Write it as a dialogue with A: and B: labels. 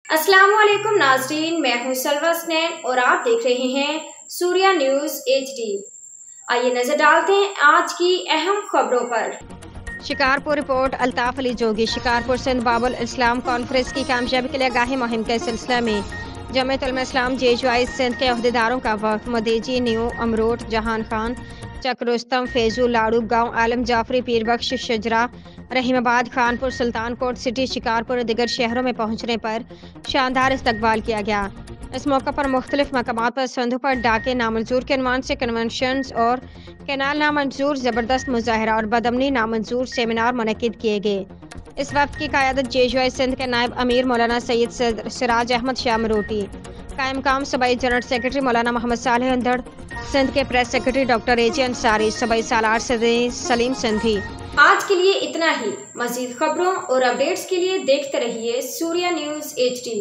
A: अस्सलाम वालेकुम नाज़रीन, मैं हूं सलवा स्नैन और आप देख रहे हैं सूर्या न्यूज़ HD। आइए नजर डालते हैं आज की अहम खबरों पर।
B: शिकारपुर रिपोर्ट। अल्ताफ अली जोगी। शिकारपुर सिंध बाबुल इस्लाम कॉन्फ्रेंस की कामयाबी के लिए आगाही मुहिम के सिलसिले में जमात उलमा इस्लाम JUI सिंध के अहदेदारों का वक्त मदीजी, न्यू अमरोट, जहान खान, चक रुस्तम, फेजू, लाड़ू गांव, आलम जाफरी, पीरबख्श, शजरा, रहीमाबाद, खानपुर, सुल्तानकोट सिटी, शिकारपुर और दिगर शहरों में पहुंचने पर शानदार इस्तकबाल किया गया। इस मौका पर मुख्तलिफ मकामात पर संधों पर डाके नामंजूर के अनवान से कन्वेंशन और कैनाल नामंजूर, ज़बरदस्त मुजाहरा और बदमनी नामंजूर सेमिनार मुनक्किद किए गए। इस वक्त की क़यादत JUI सिंध के नायब अमीर मौलाना सैयद सिराज अहमद शाह मरोटी, कायम काम सूबाई जनरल सेक्रेटरी मौलाना मोहम्मद सालेह अंदड़, सिंध के press secretary doctor AJ Ansari, सूबाई सालार सलीम सिंधी।
A: आज के लिए इतना ही। मज़ीद खबरों और अपडेट्स के लिए देखते रहिए सूर्या न्यूज़ HD।